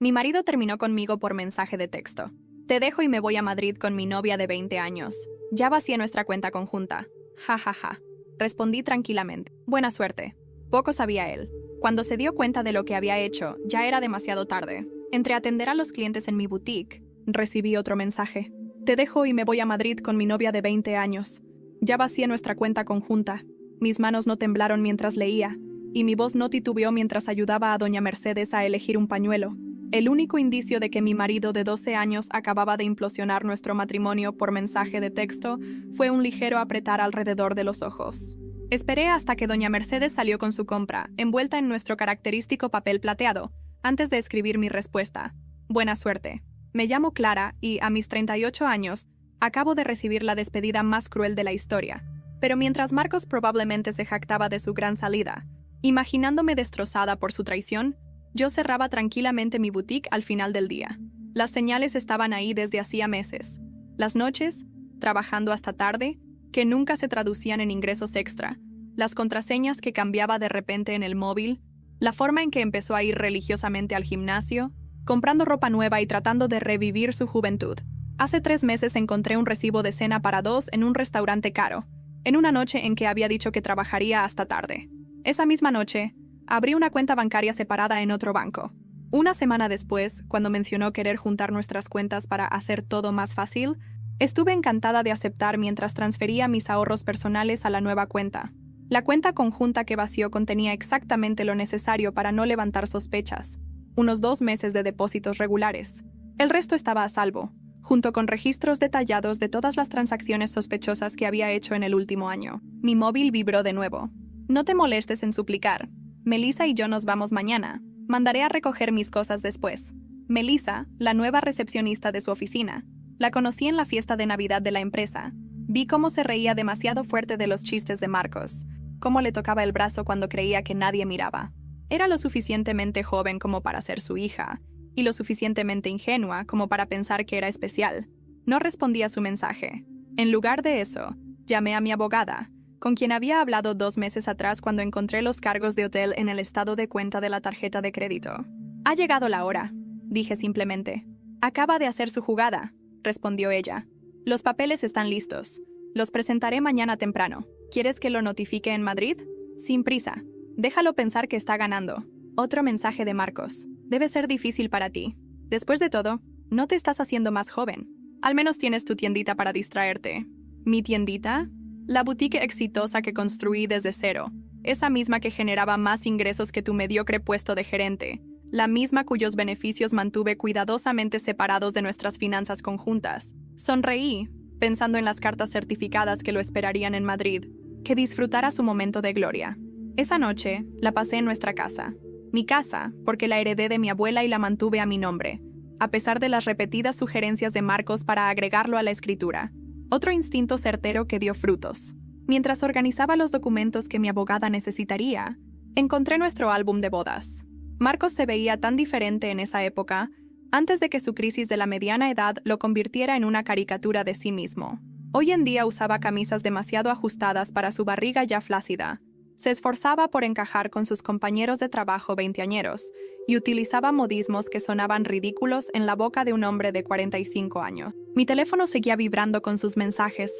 Mi marido terminó conmigo por mensaje de texto. Te dejo y me voy a Madrid con mi novia de 20 años. Ya vacié nuestra cuenta conjunta. Ja, ja, ja. Respondí tranquilamente. Buena suerte. Poco sabía él. Cuando se dio cuenta de lo que había hecho, ya era demasiado tarde. Entre atender a los clientes en mi boutique, recibí otro mensaje. Te dejo y me voy a Madrid con mi novia de 20 años. Ya vacié nuestra cuenta conjunta. Mis manos no temblaron mientras leía, y mi voz no titubeó mientras ayudaba a doña Mercedes a elegir un pañuelo. El único indicio de que mi marido de 12 años acababa de implosionar nuestro matrimonio por mensaje de texto fue un ligero apretar alrededor de los ojos. Esperé hasta que doña Mercedes salió con su compra, envuelta en nuestro característico papel plateado, antes de escribir mi respuesta. Buena suerte. Me llamo Clara y, a mis 38 años, acabo de recibir la despedida más cruel de la historia. Pero mientras Marcos probablemente se jactaba de su gran salida, imaginándome destrozada por su traición, yo cerraba tranquilamente mi boutique al final del día. Las señales estaban ahí desde hacía meses. Las noches, trabajando hasta tarde, que nunca se traducían en ingresos extra, las contraseñas que cambiaba de repente en el móvil, la forma en que empezó a ir religiosamente al gimnasio, comprando ropa nueva y tratando de revivir su juventud. Hace 3 meses encontré un recibo de cena para 2 en un restaurante caro, en una noche en que había dicho que trabajaría hasta tarde. Esa misma noche, abrí una cuenta bancaria separada en otro banco. Una semana después, cuando mencionó querer juntar nuestras cuentas para hacer todo más fácil, estuve encantada de aceptar mientras transfería mis ahorros personales a la nueva cuenta. La cuenta conjunta que vació contenía exactamente lo necesario para no levantar sospechas. Unos 2 meses de depósitos regulares. El resto estaba a salvo, junto con registros detallados de todas las transacciones sospechosas que había hecho en el último año. Mi móvil vibró de nuevo. No te molestes en suplicar. Melissa y yo nos vamos mañana. Mandaré a recoger mis cosas después. Melissa, la nueva recepcionista de su oficina. La conocí en la fiesta de Navidad de la empresa. Vi cómo se reía demasiado fuerte de los chistes de Marcos, cómo le tocaba el brazo cuando creía que nadie miraba. Era lo suficientemente joven como para ser su hija, y lo suficientemente ingenua como para pensar que era especial. No respondí a su mensaje. En lugar de eso, llamé a mi abogada, con quien había hablado 2 meses atrás cuando encontré los cargos de hotel en el estado de cuenta de la tarjeta de crédito. Ha llegado la hora, dije simplemente. Acaba de hacer su jugada, respondió ella. Los papeles están listos. Los presentaré mañana temprano. ¿Quieres que lo notifique en Madrid? Sin prisa. Déjalo pensar que está ganando. Otro mensaje de Marcos. Debe ser difícil para ti. Después de todo, no te estás haciendo más joven. Al menos tienes tu tiendita para distraerte. ¿Mi tiendita? La boutique exitosa que construí desde cero, esa misma que generaba más ingresos que tu mediocre puesto de gerente, la misma cuyos beneficios mantuve cuidadosamente separados de nuestras finanzas conjuntas. Sonreí, pensando en las cartas certificadas que lo esperarían en Madrid, que disfrutara su momento de gloria. Esa noche la pasé en nuestra casa. Mi casa, porque la heredé de mi abuela y la mantuve a mi nombre, a pesar de las repetidas sugerencias de Marcos para agregarlo a la escritura. Otro instinto certero que dio frutos. Mientras organizaba los documentos que mi abogada necesitaría, encontré nuestro álbum de bodas. Marcos se veía tan diferente en esa época, antes de que su crisis de la mediana edad lo convirtiera en una caricatura de sí mismo. Hoy en día usaba camisas demasiado ajustadas para su barriga ya flácida. Se esforzaba por encajar con sus compañeros de trabajo veinteañeros y utilizaba modismos que sonaban ridículos en la boca de un hombre de 45 años. Mi teléfono seguía vibrando con sus mensajes,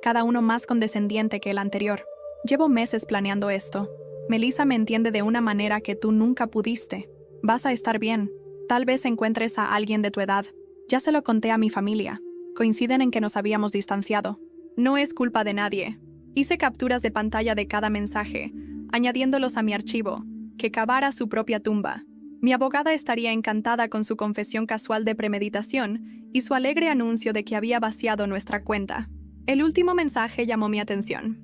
cada uno más condescendiente que el anterior. Llevo meses planeando esto. Melissa me entiende de una manera que tú nunca pudiste. Vas a estar bien. Tal vez encuentres a alguien de tu edad. Ya se lo conté a mi familia. Coinciden en que nos habíamos distanciado. No es culpa de nadie. Hice capturas de pantalla de cada mensaje, añadiéndolos a mi archivo, que cavara su propia tumba. Mi abogada estaría encantada con su confesión casual de premeditación y su alegre anuncio de que había vaciado nuestra cuenta. El último mensaje llamó mi atención.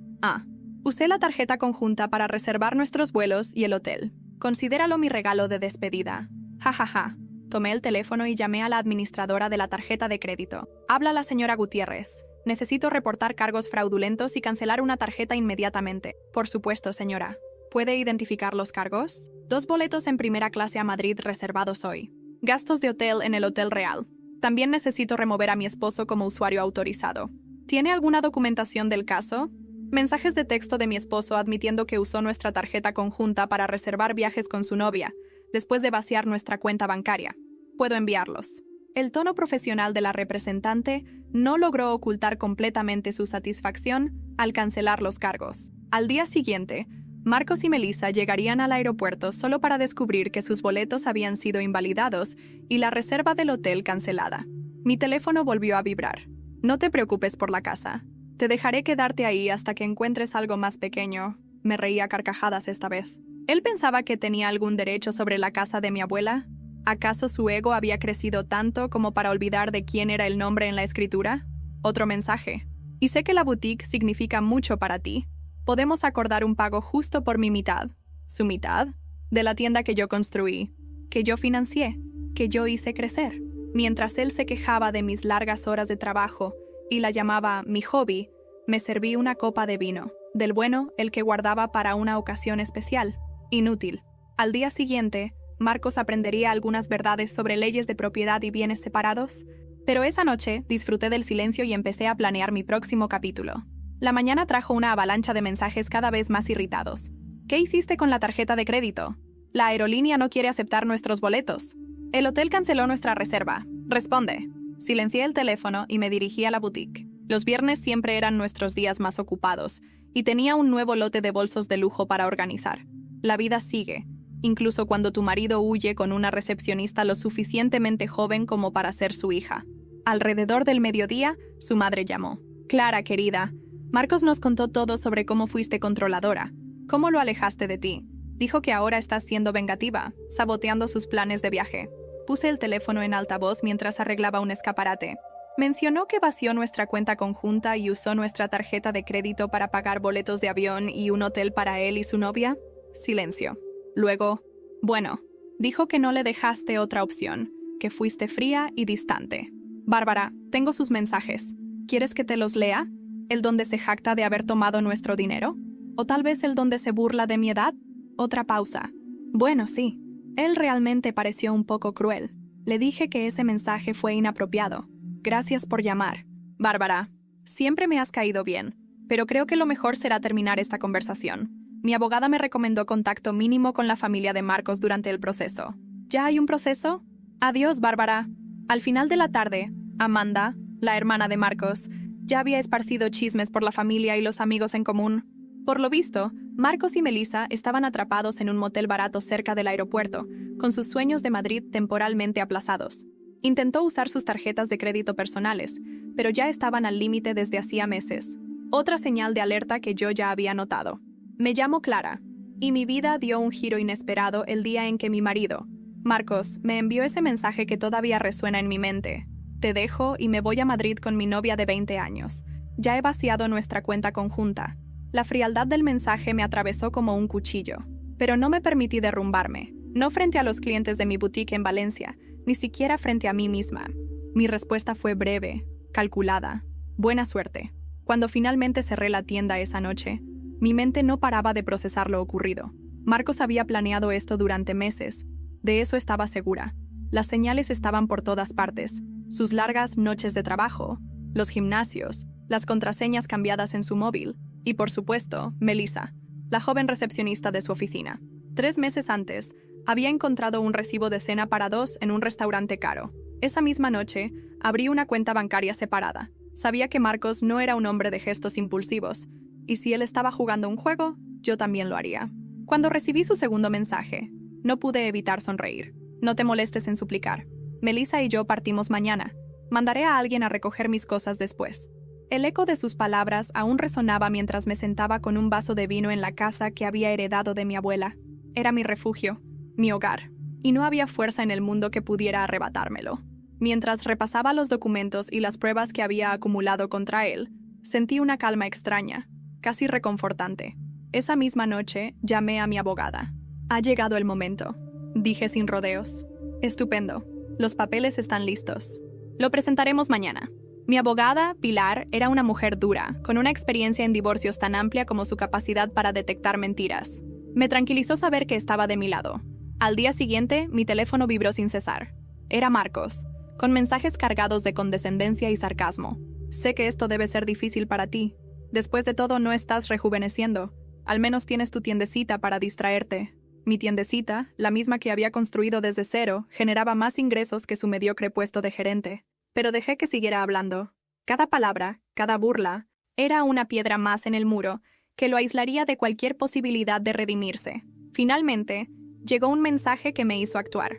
Usé la tarjeta conjunta para reservar nuestros vuelos y el hotel. Considéralo mi regalo de despedida. Ja, ja, ja. Tomé el teléfono y llamé a la administradora de la tarjeta de crédito. Habla la señora Gutiérrez. Necesito reportar cargos fraudulentos y cancelar una tarjeta inmediatamente. Por supuesto, señora. ¿Puede identificar los cargos? 2 boletos en primera clase a Madrid reservados hoy. Gastos de hotel en el Hotel Real. También necesito remover a mi esposo como usuario autorizado. ¿Tiene alguna documentación del caso? Mensajes de texto de mi esposo admitiendo que usó nuestra tarjeta conjunta para reservar viajes con su novia, después de vaciar nuestra cuenta bancaria. Puedo enviarlos. El tono profesional de la representante no logró ocultar completamente su satisfacción al cancelar los cargos. Al día siguiente, Marcos y Melissa llegarían al aeropuerto solo para descubrir que sus boletos habían sido invalidados y la reserva del hotel cancelada. Mi teléfono volvió a vibrar. No te preocupes por la casa. Te dejaré quedarte ahí hasta que encuentres algo más pequeño. Me reí a carcajadas esta vez. ¿Él pensaba que tenía algún derecho sobre la casa de mi abuela? ¿Acaso su ego había crecido tanto como para olvidar de quién era el nombre en la escritura? Otro mensaje. Y sé que la boutique significa mucho para ti. Podemos acordar un pago justo por mi mitad. ¿Su mitad? De la tienda que yo construí, que yo financié, que yo hice crecer. Mientras él se quejaba de mis largas horas de trabajo y la llamaba mi hobby, me serví una copa de vino, del bueno, el que guardaba para una ocasión especial. Inútil. Al día siguiente, Marcos aprendería algunas verdades sobre leyes de propiedad y bienes separados, pero esa noche disfruté del silencio y empecé a planear mi próximo capítulo. La mañana trajo una avalancha de mensajes cada vez más irritados. ¿Qué hiciste con la tarjeta de crédito? La aerolínea no quiere aceptar nuestros boletos. El hotel canceló nuestra reserva. Responde. Silencié el teléfono y me dirigí a la boutique. Los viernes siempre eran nuestros días más ocupados, y tenía un nuevo lote de bolsos de lujo para organizar. La vida sigue, incluso cuando tu marido huye con una recepcionista lo suficientemente joven como para ser su hija. Alrededor del mediodía, su madre llamó. Clara, querida, Marcos nos contó todo sobre cómo fuiste controladora, cómo lo alejaste de ti. Dijo que ahora estás siendo vengativa, saboteando sus planes de viaje. Puse el teléfono en altavoz mientras arreglaba un escaparate. Mencionó que vació nuestra cuenta conjunta y usó nuestra tarjeta de crédito para pagar boletos de avión y un hotel para él y su novia. Silencio. Luego, bueno, dijo que no le dejaste otra opción, que fuiste fría y distante. Bárbara, tengo sus mensajes. ¿Quieres que te los lea? ¿El donde se jacta de haber tomado nuestro dinero? ¿O tal vez el donde se burla de mi edad? Otra pausa. Bueno, sí. Él realmente pareció un poco cruel. Le dije que ese mensaje fue inapropiado. Gracias por llamar. Bárbara, siempre me has caído bien, pero creo que lo mejor será terminar esta conversación. Mi abogada me recomendó contacto mínimo con la familia de Marcos durante el proceso. ¿Ya hay un proceso? Adiós, Bárbara. Al final de la tarde, Amanda, la hermana de Marcos, ya había esparcido chismes por la familia y los amigos en común. Por lo visto, Marcos y Melissa estaban atrapados en un motel barato cerca del aeropuerto, con sus sueños de Madrid temporalmente aplazados. Intentó usar sus tarjetas de crédito personales, pero ya estaban al límite desde hacía meses. Otra señal de alerta que yo ya había notado. Me llamo Clara, y mi vida dio un giro inesperado el día en que mi marido, Marcos, me envió ese mensaje que todavía resuena en mi mente. Te dejo y me voy a Madrid con mi novia de 20 años. Ya he vaciado nuestra cuenta conjunta. La frialdad del mensaje me atravesó como un cuchillo, pero no me permití derrumbarme, no frente a los clientes de mi boutique en Valencia, ni siquiera frente a mí misma. Mi respuesta fue breve, calculada. Buena suerte. Cuando finalmente cerré la tienda esa noche, mi mente no paraba de procesar lo ocurrido. Marcos había planeado esto durante meses. De eso estaba segura. Las señales estaban por todas partes. Sus largas noches de trabajo, los gimnasios, las contraseñas cambiadas en su móvil y, por supuesto, Melissa, la joven recepcionista de su oficina. 3 meses antes, había encontrado un recibo de cena para 2 en un restaurante caro. Esa misma noche, abrí una cuenta bancaria separada. Sabía que Marcos no era un hombre de gestos impulsivos, y si él estaba jugando un juego, yo también lo haría. Cuando recibí su segundo mensaje, no pude evitar sonreír. No te molestes en suplicar. Melissa y yo partimos mañana. Mandaré a alguien a recoger mis cosas después. El eco de sus palabras aún resonaba mientras me sentaba con un vaso de vino en la casa que había heredado de mi abuela. Era mi refugio, mi hogar, y no había fuerza en el mundo que pudiera arrebatármelo. Mientras repasaba los documentos y las pruebas que había acumulado contra él, sentí una calma extraña, casi reconfortante. Esa misma noche llamé a mi abogada. Ha llegado el momento, dije sin rodeos. Estupendo. Los papeles están listos. Lo presentaremos mañana. Mi abogada, Pilar, era una mujer dura, con una experiencia en divorcios tan amplia como su capacidad para detectar mentiras. Me tranquilizó saber que estaba de mi lado. Al día siguiente, mi teléfono vibró sin cesar. Era Marcos, con mensajes cargados de condescendencia y sarcasmo. Sé que esto debe ser difícil para ti. Después de todo, no estás rejuveneciendo. Al menos tienes tu tiendecita para distraerte. Mi tiendecita, la misma que había construido desde cero, generaba más ingresos que su mediocre puesto de gerente. Pero dejé que siguiera hablando. Cada palabra, cada burla, era una piedra más en el muro que lo aislaría de cualquier posibilidad de redimirse. Finalmente, llegó un mensaje que me hizo actuar.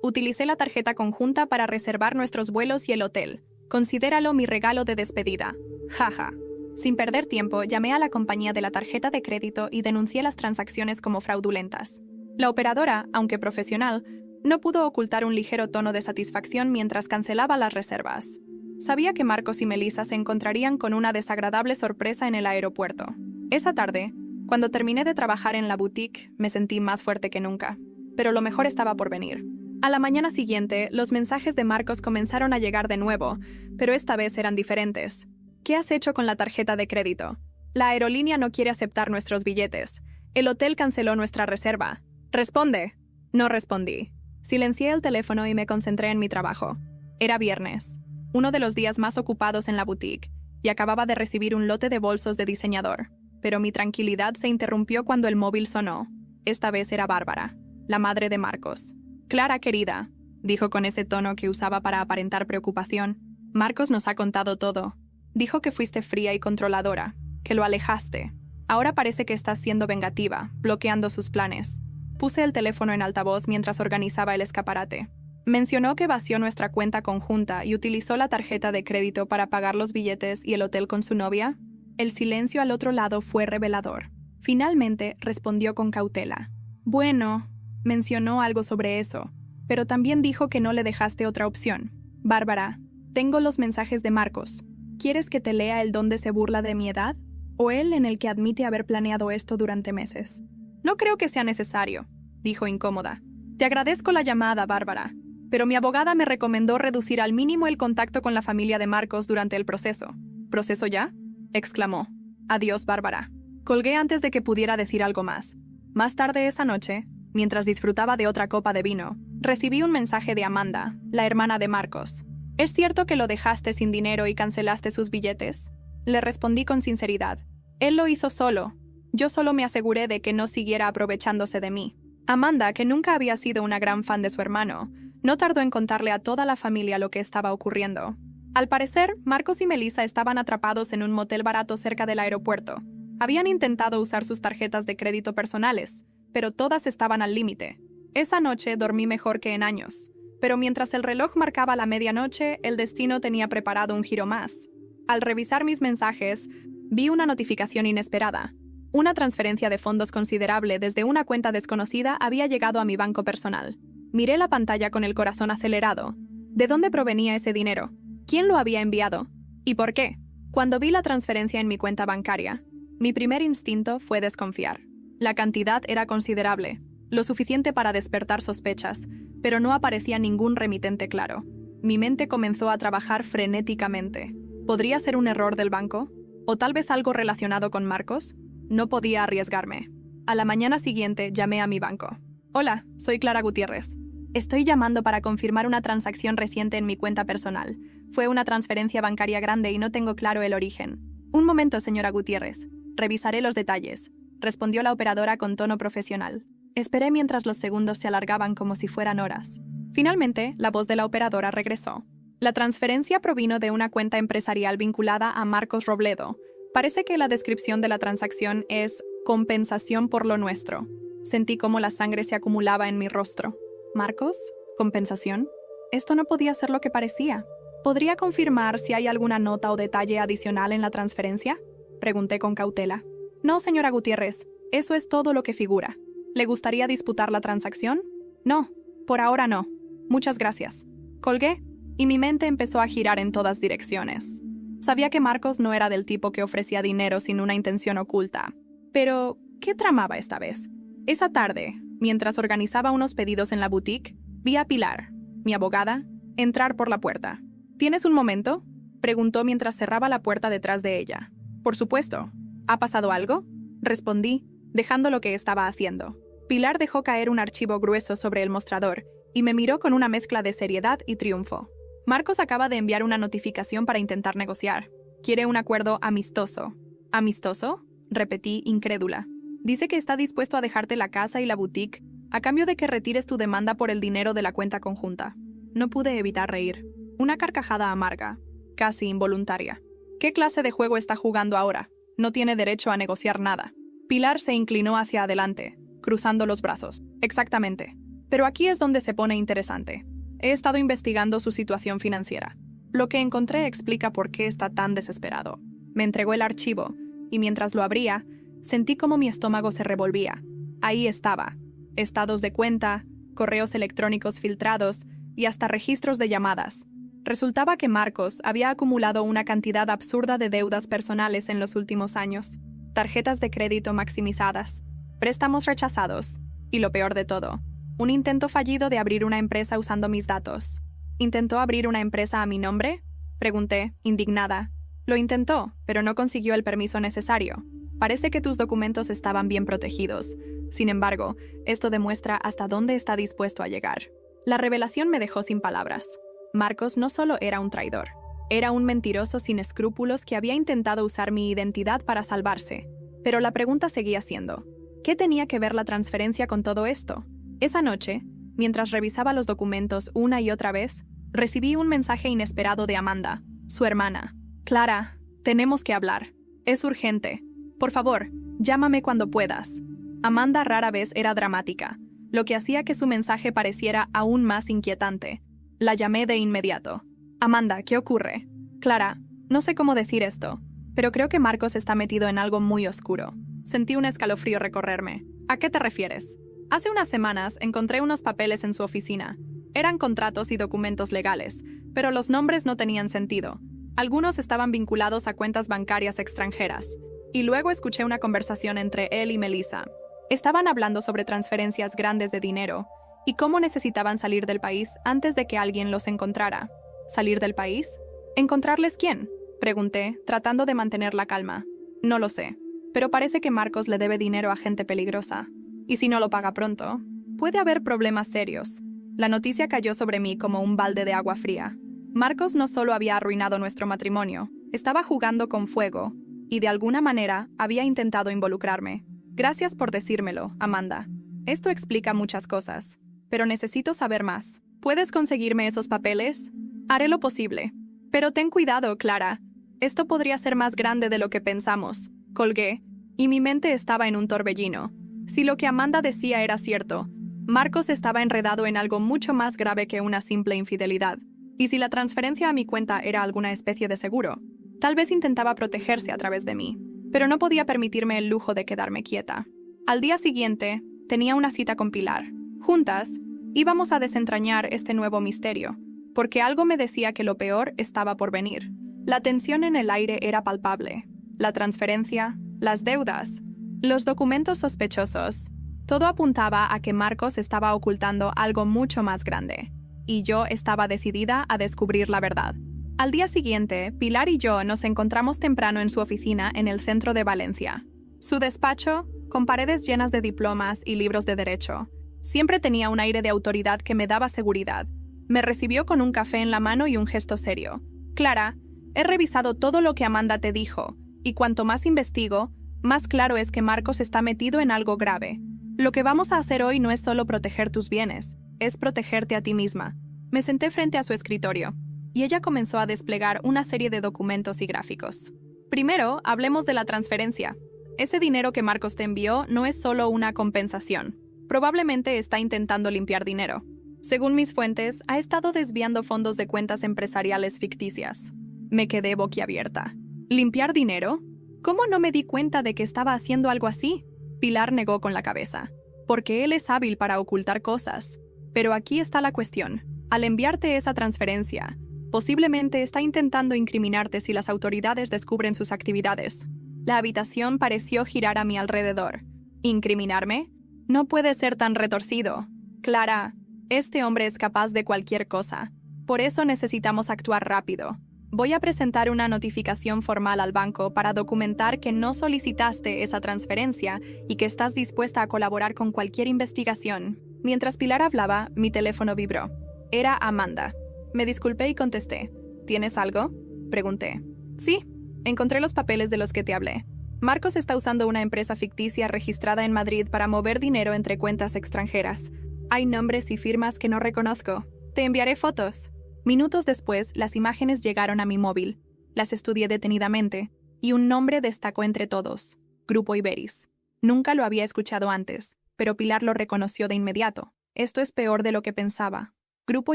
Utilicé la tarjeta conjunta para reservar nuestros vuelos y el hotel. Considéralo mi regalo de despedida. Jaja. Sin perder tiempo, llamé a la compañía de la tarjeta de crédito y denuncié las transacciones como fraudulentas. La operadora, aunque profesional, no pudo ocultar un ligero tono de satisfacción mientras cancelaba las reservas. Sabía que Marcos y Melissa se encontrarían con una desagradable sorpresa en el aeropuerto. Esa tarde, cuando terminé de trabajar en la boutique, me sentí más fuerte que nunca. Pero lo mejor estaba por venir. A la mañana siguiente, los mensajes de Marcos comenzaron a llegar de nuevo, pero esta vez eran diferentes. ¿Qué has hecho con la tarjeta de crédito? La aerolínea no quiere aceptar nuestros billetes. El hotel canceló nuestra reserva. ¡Responde! No respondí. Silencié el teléfono y me concentré en mi trabajo. Era viernes, uno de los días más ocupados en la boutique, y acababa de recibir un lote de bolsos de diseñador. Pero mi tranquilidad se interrumpió cuando el móvil sonó. Esta vez era Bárbara, la madre de Marcos. «Clara, querida», dijo con ese tono que usaba para aparentar preocupación. «Marcos nos ha contado todo. Dijo que fuiste fría y controladora, que lo alejaste. Ahora parece que estás siendo vengativa, bloqueando sus planes». Puse el teléfono en altavoz mientras organizaba el escaparate. Mencionó que vació nuestra cuenta conjunta y utilizó la tarjeta de crédito para pagar los billetes y el hotel con su novia. El silencio al otro lado fue revelador. Finalmente respondió con cautela. «Bueno», mencionó algo sobre eso, pero también dijo que no le dejaste otra opción. «Bárbara, tengo los mensajes de Marcos. ¿Quieres que te lea el donde se burla de mi edad? ¿O él en el que admite haber planeado esto durante meses?» «No creo que sea necesario», dijo incómoda. «Te agradezco la llamada, Bárbara, pero mi abogada me recomendó reducir al mínimo el contacto con la familia de Marcos durante el proceso». «¿Proceso ya?», exclamó. «Adiós, Bárbara». Colgué antes de que pudiera decir algo más. Más tarde esa noche, mientras disfrutaba de otra copa de vino, recibí un mensaje de Amanda, la hermana de Marcos. «¿Es cierto que lo dejaste sin dinero y cancelaste sus billetes?». Le respondí con sinceridad. «Él lo hizo solo. Yo solo me aseguré de que no siguiera aprovechándose de mí». Amanda, que nunca había sido una gran fan de su hermano, no tardó en contarle a toda la familia lo que estaba ocurriendo. Al parecer, Marcos y Melissa estaban atrapados en un motel barato cerca del aeropuerto. Habían intentado usar sus tarjetas de crédito personales, pero todas estaban al límite. Esa noche dormí mejor que en años, pero mientras el reloj marcaba la medianoche, el destino tenía preparado un giro más. Al revisar mis mensajes, vi una notificación inesperada. Una transferencia de fondos considerable desde una cuenta desconocida había llegado a mi banco personal. Miré la pantalla con el corazón acelerado. ¿De dónde provenía ese dinero? ¿Quién lo había enviado? ¿Y por qué? Cuando vi la transferencia en mi cuenta bancaria, mi primer instinto fue desconfiar. La cantidad era considerable, lo suficiente para despertar sospechas, pero no aparecía ningún remitente claro. Mi mente comenzó a trabajar frenéticamente. ¿Podría ser un error del banco? ¿O tal vez algo relacionado con Marcos? No podía arriesgarme. A la mañana siguiente llamé a mi banco. «Hola, soy Clara Gutiérrez. Estoy llamando para confirmar una transacción reciente en mi cuenta personal. Fue una transferencia bancaria grande y no tengo claro el origen». «Un momento, señora Gutiérrez. Revisaré los detalles», respondió la operadora con tono profesional. Esperé mientras los segundos se alargaban como si fueran horas. Finalmente, la voz de la operadora regresó. «La transferencia provino de una cuenta empresarial vinculada a Marcos Robledo. Parece que la descripción de la transacción es compensación por lo nuestro». Sentí cómo la sangre se acumulaba en mi rostro. ¿Marcos? ¿Compensación? Esto no podía ser lo que parecía. ¿Podría confirmar si hay alguna nota o detalle adicional en la transferencia?, pregunté con cautela. «No, señora Gutiérrez, eso es todo lo que figura. ¿Le gustaría disputar la transacción?» «No, por ahora no. Muchas gracias». Colgué, y mi mente empezó a girar en todas direcciones. Sabía que Marcos no era del tipo que ofrecía dinero sin una intención oculta. Pero, ¿qué tramaba esta vez? Esa tarde, mientras organizaba unos pedidos en la boutique, vi a Pilar, mi abogada, entrar por la puerta. «¿Tienes un momento?», preguntó mientras cerraba la puerta detrás de ella. «Por supuesto». «¿Ha pasado algo?», respondí, dejando lo que estaba haciendo. Pilar dejó caer un archivo grueso sobre el mostrador y me miró con una mezcla de seriedad y triunfo. «Marcos acaba de enviar una notificación para intentar negociar. Quiere un acuerdo amistoso». «¿Amistoso?», repetí incrédula. Dice que está dispuesto a dejarte la casa y la boutique a cambio de que retires tu demanda por el dinero de la cuenta conjunta. No pude evitar reír. Una carcajada amarga, casi involuntaria. ¿Qué clase de juego está jugando ahora? No tiene derecho a negociar nada. Pilar se inclinó hacia adelante, cruzando los brazos. Exactamente. Pero aquí es donde se pone interesante. He estado investigando su situación financiera. Lo que encontré explica por qué está tan desesperado. Me entregó el archivo, y mientras lo abría, sentí como mi estómago se revolvía. Ahí estaba. Estados de cuenta, correos electrónicos filtrados y hasta registros de llamadas. Resultaba que Marcos había acumulado una cantidad absurda de deudas personales en los últimos años. Tarjetas de crédito maximizadas, préstamos rechazados y lo peor de todo, un intento fallido de abrir una empresa usando mis datos. ¿Intentó abrir una empresa a mi nombre? Pregunté, indignada. Lo intentó, pero no consiguió el permiso necesario. Parece que tus documentos estaban bien protegidos. Sin embargo, esto demuestra hasta dónde está dispuesto a llegar. La revelación me dejó sin palabras. Marcos no solo era un traidor, era un mentiroso sin escrúpulos que había intentado usar mi identidad para salvarse. Pero la pregunta seguía siendo, ¿qué tenía que ver la transferencia con todo esto? Esa noche, mientras revisaba los documentos una y otra vez, recibí un mensaje inesperado de Amanda, su hermana. Clara, tenemos que hablar. Es urgente. Por favor, llámame cuando puedas. Amanda rara vez era dramática, lo que hacía que su mensaje pareciera aún más inquietante. La llamé de inmediato. Amanda, ¿qué ocurre? Clara, no sé cómo decir esto, pero creo que Marcos está metido en algo muy oscuro. Sentí un escalofrío recorrerme. ¿A qué te refieres? Hace unas semanas encontré unos papeles en su oficina. Eran contratos y documentos legales, pero los nombres no tenían sentido. Algunos estaban vinculados a cuentas bancarias extranjeras. Y luego escuché una conversación entre él y Melissa. Estaban hablando sobre transferencias grandes de dinero y cómo necesitaban salir del país antes de que alguien los encontrara. ¿Salir del país? ¿Encontrarles quién? Pregunté, tratando de mantener la calma. No lo sé, pero parece que Marcos le debe dinero a gente peligrosa. Y si no lo paga pronto, puede haber problemas serios. La noticia cayó sobre mí como un balde de agua fría. Marcos no solo había arruinado nuestro matrimonio, estaba jugando con fuego y de alguna manera había intentado involucrarme. Gracias por decírmelo, Amanda. Esto explica muchas cosas, pero necesito saber más. ¿Puedes conseguirme esos papeles? Haré lo posible. Pero ten cuidado, Clara. Esto podría ser más grande de lo que pensamos. Colgué, y mi mente estaba en un torbellino. Si lo que Amanda decía era cierto, Marcos estaba enredado en algo mucho más grave que una simple infidelidad. Y si la transferencia a mi cuenta era alguna especie de seguro, tal vez intentaba protegerse a través de mí. Pero no podía permitirme el lujo de quedarme quieta. Al día siguiente, tenía una cita con Pilar. Juntas, íbamos a desentrañar este nuevo misterio, porque algo me decía que lo peor estaba por venir. La tensión en el aire era palpable. La transferencia, las deudas, los documentos sospechosos. Todo apuntaba a que Marcos estaba ocultando algo mucho más grande, y yo estaba decidida a descubrir la verdad. Al día siguiente, Pilar y yo nos encontramos temprano en su oficina en el centro de Valencia. Su despacho, con paredes llenas de diplomas y libros de derecho, siempre tenía un aire de autoridad que me daba seguridad. Me recibió con un café en la mano y un gesto serio. Clara, he revisado todo lo que Amanda te dijo, y cuanto más investigo, más claro es que Marcos está metido en algo grave. Lo que vamos a hacer hoy no es solo proteger tus bienes, es protegerte a ti misma. Me senté frente a su escritorio, y ella comenzó a desplegar una serie de documentos y gráficos. Primero, hablemos de la transferencia. Ese dinero que Marcos te envió no es solo una compensación. Probablemente está intentando limpiar dinero. Según mis fuentes, ha estado desviando fondos de cuentas empresariales ficticias. Me quedé boquiabierta. ¿Limpiar dinero? ¿Cómo no me di cuenta de que estaba haciendo algo así? Pilar negó con la cabeza. Porque él es hábil para ocultar cosas. Pero aquí está la cuestión. Al enviarte esa transferencia, posiblemente está intentando incriminarte si las autoridades descubren sus actividades. La habitación pareció girar a mi alrededor. ¿Incriminarme? No puede ser tan retorcido. Clara, este hombre es capaz de cualquier cosa. Por eso necesitamos actuar rápido. Voy a presentar una notificación formal al banco para documentar que no solicitaste esa transferencia y que estás dispuesta a colaborar con cualquier investigación. Mientras Pilar hablaba, mi teléfono vibró. Era Amanda. Me disculpé y contesté. ¿Tienes algo? Pregunté. Sí, encontré los papeles de los que te hablé. Marcos está usando una empresa ficticia registrada en Madrid para mover dinero entre cuentas extranjeras. Hay nombres y firmas que no reconozco. Te enviaré fotos. Minutos después, las imágenes llegaron a mi móvil. Las estudié detenidamente, y un nombre destacó entre todos: Grupo Iberis. Nunca lo había escuchado antes, pero Pilar lo reconoció de inmediato. Esto es peor de lo que pensaba. Grupo